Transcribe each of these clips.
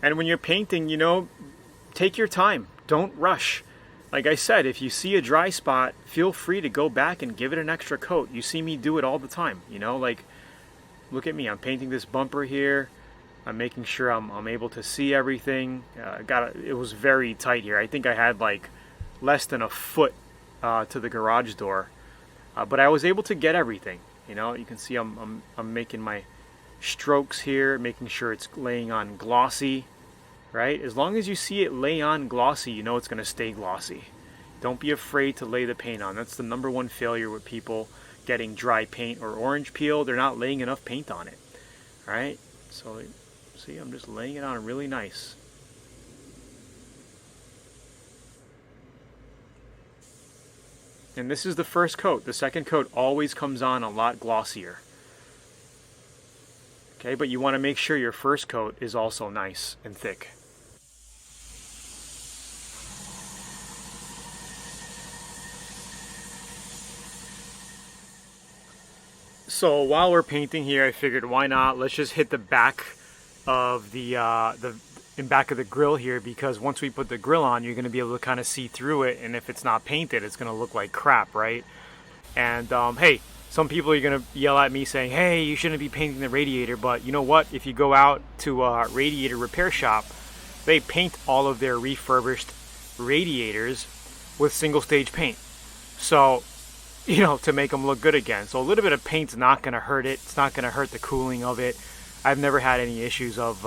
And when you're painting, you know, take your time. Don't rush. Like I said, if you see a dry spot, feel free to go back and give it an extra coat. You see me do it all the time, you know, like look at me, I'm painting this bumper here. I'm making sure I'm able to see everything. It was very tight here. I think I had like less than a foot to the garage door, but I was able to get everything. You know, you can see I'm making my strokes here, making sure it's laying on glossy, right? As long as you see it lay on glossy, you know it's going to stay glossy. Don't be afraid to lay the paint on. That's the number one failure with people getting dry paint or orange peel. They're not laying enough paint on it, right? So see, I'm just laying it on really nice. And this is the first coat. The second coat always comes on a lot glossier. Okay, but you want to make sure your first coat is also nice and thick. So while we're painting here, I figured why not? Let's just hit the back of the back of the grill here, because once we put the grill on, you're going to be able to kind of see through it, and if it's not painted, it's going to look like crap, right? And hey, some people are going to yell at me saying, hey, you shouldn't be painting the radiator, but you know what? If you go out to a radiator repair shop, they paint all of their refurbished radiators with single stage paint. So, you know, to make them look good again. So a little bit of paint's not going to hurt it. It's not going to hurt the cooling of it. I've never had any issues of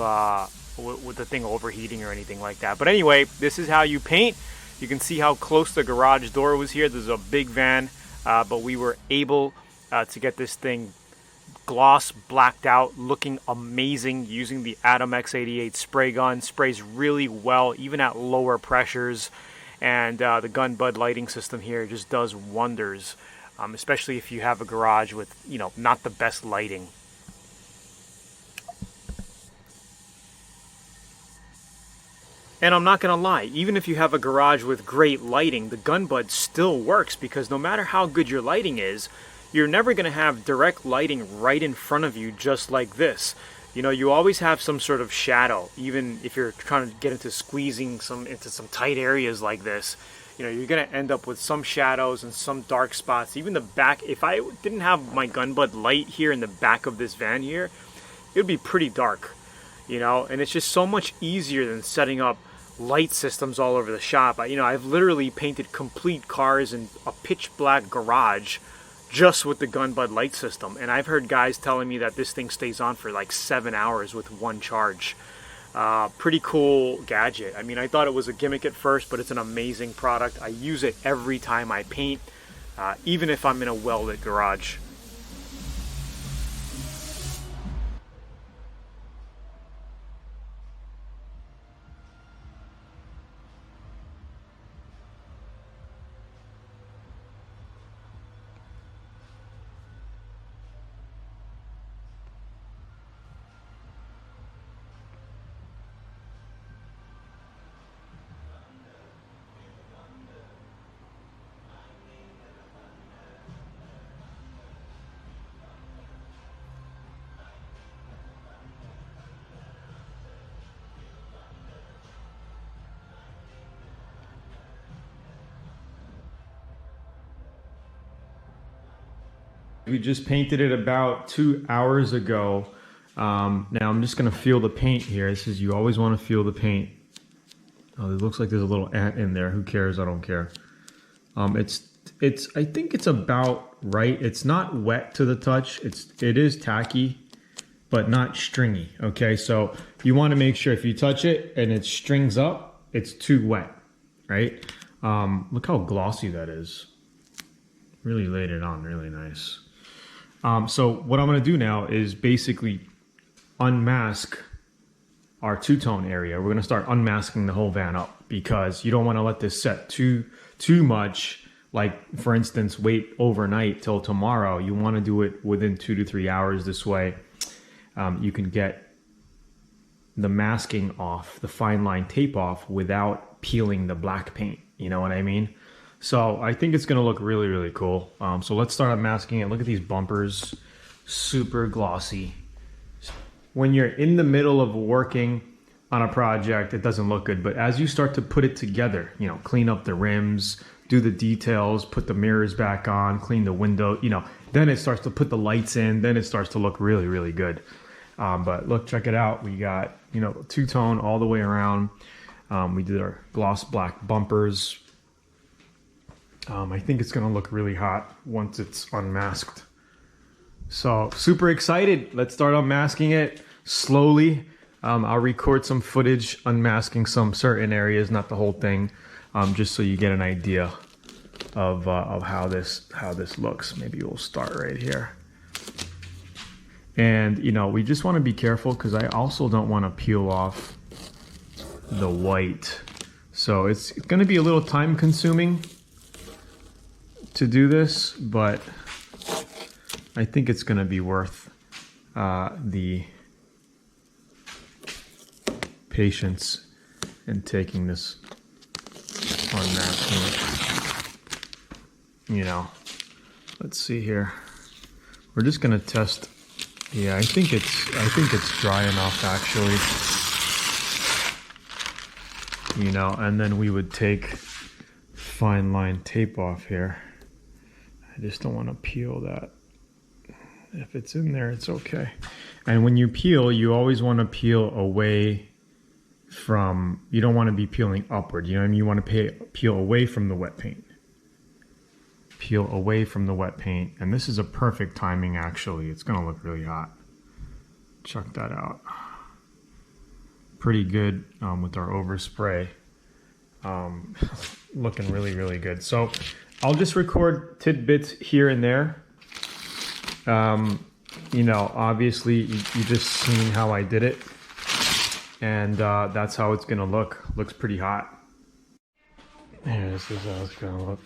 with the thing overheating or anything like that. But anyway, this is how you paint. You can see how close the garage door was here. This is a big van, but we were able to get this thing gloss blacked out, looking amazing using the Atom-X88 spray gun. Sprays really well, even at lower pressures. And the Gunbudd lighting system here just does wonders, especially if you have a garage with, you know, not the best lighting. And I'm not going to lie, even if you have a garage with great lighting, the Gunbudd still works, because no matter how good your lighting is, you're never going to have direct lighting right in front of you just like this. You know, you always have some sort of shadow, even if you're trying to get into squeezing into some tight areas like this. You know, you're going to end up with some shadows and some dark spots. Even the back, if I didn't have my Gunbudd light here in the back of this van here, it would be pretty dark, you know, and it's just so much easier than setting up light systems all over the shop. You know, I've literally painted complete cars in a pitch black garage just with the Gunbudd light system, and I've heard guys telling me that this thing stays on for like 7 hours with one charge. Pretty cool gadget. I mean, I thought it was a gimmick at first, but it's an amazing product. I use it every time I paint, even if I'm in a well-lit garage. We just painted it about 2 hours ago. Now I'm just going to feel the paint here. This is, you always want to feel the paint. Oh, it looks like there's a little ant in there. Who cares? I don't care. I think it's about right. It's not wet to the touch. It is tacky, but not stringy. Okay, so you want to make sure if you touch it and it strings up, it's too wet, right? Look how glossy that is. Really laid it on really nice. So what I'm going to do now is basically unmask our two-tone area. We're going to start unmasking the whole van up, because you don't want to let this set too much. Like, for instance, wait overnight till tomorrow. You want to do it within 2 to 3 hours. This way you can get the masking off, the fine line tape off, without peeling the black paint. You know what I mean? So I think it's going to look really, really cool. So let's start unmasking it. Look at these bumpers. Super glossy. When you're in the middle of working, on a project, it doesn't look good. But as you start to put it together, you know, clean up the rims, do the details, put the mirrors back on, clean the window, you know, then it starts to put the lights in, then it starts to look really, really good. But look, check it out. We got, you know, two-tone all the way around. We did our gloss black bumpers. I think it's gonna look really hot once it's unmasked. So super excited. Let's start unmasking it slowly. I'll record some footage unmasking some certain areas, not the whole thing, just so you get an idea of how this looks. Maybe we'll start right here. And you know, we just want to be careful because I also don't want to peel off the white. So it's going to be a little time consuming to do this, but I think it's going to be worth the patience in taking this unmasking. You know, let's see here. We're just going to test. Yeah, I think it's dry enough actually. You know, and then we would take fine line tape off here. I just don't want to peel that. If it's in there, it's okay. And when you peel, you always want to peel away from, you don't want to be peeling upward. You know what I mean? You want to peel away from the wet paint. Peel away from the wet paint. And this is a perfect timing actually. It's going to look really hot. Check that out. Pretty good with our overspray. Looking really, really good. So I'll just record tidbits here and there. You know, obviously you just seen how I did it. And that's how it's going to look. Looks pretty hot. Here, this is how it's going to look.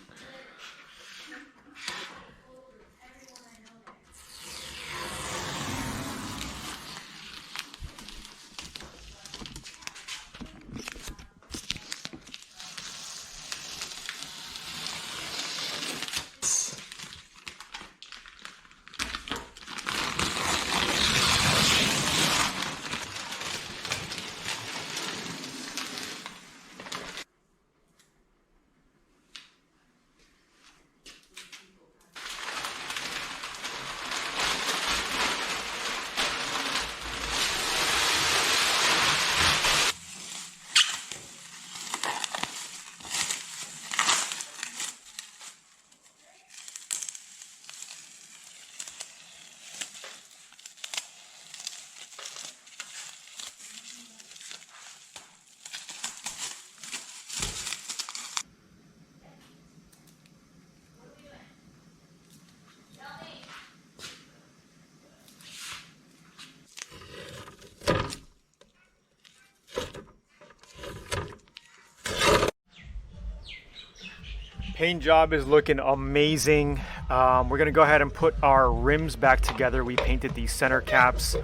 Paint job is looking amazing. We're gonna go ahead and put our rims back together. We painted these center caps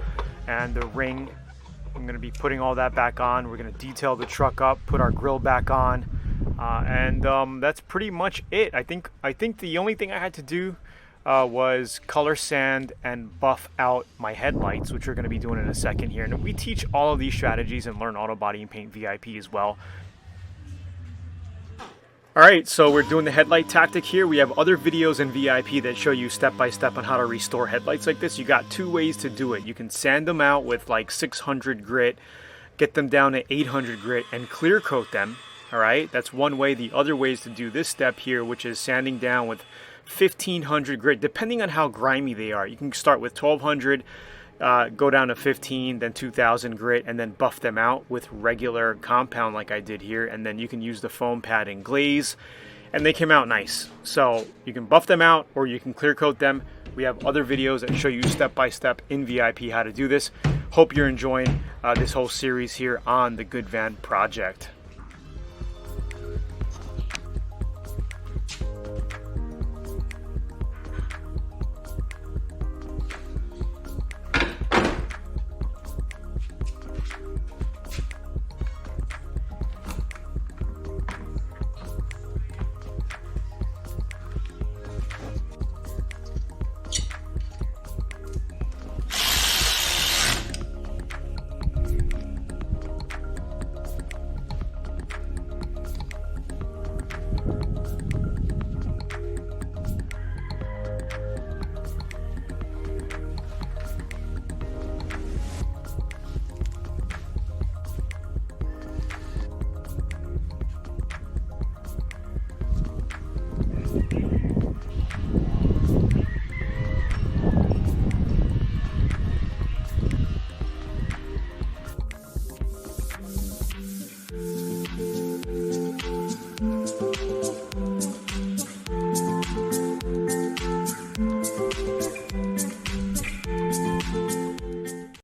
and the ring. I'm gonna be putting all that back on. We're gonna detail the truck up, put our grill back on, and that's pretty much it. I think the only thing I had to do was color sand and buff out my headlights, which we're gonna be doing in a second here. And we teach all of these strategies and Learn Auto Body and Paint VIP as well. Alright, so we're doing the headlight tactic here. We have other videos in VIP that show you step by step on how to restore headlights like this. You got two ways to do it. You can sand them out with like 600 grit, get them down to 800 grit and clear coat them. Alright, that's one way. The other way is to do this step here, which is sanding down with 1500 grit, depending on how grimy they are. You can start with 1200, go down to 15, then 2000 grit, and then buff them out with regular compound like I did here. And then you can use the foam pad and glaze, and they came out nice. So you can buff them out or you can clear coat them. We have other videos that show you step by step in VIP how to do this. Hope you're enjoying this whole series here on the Good Van project.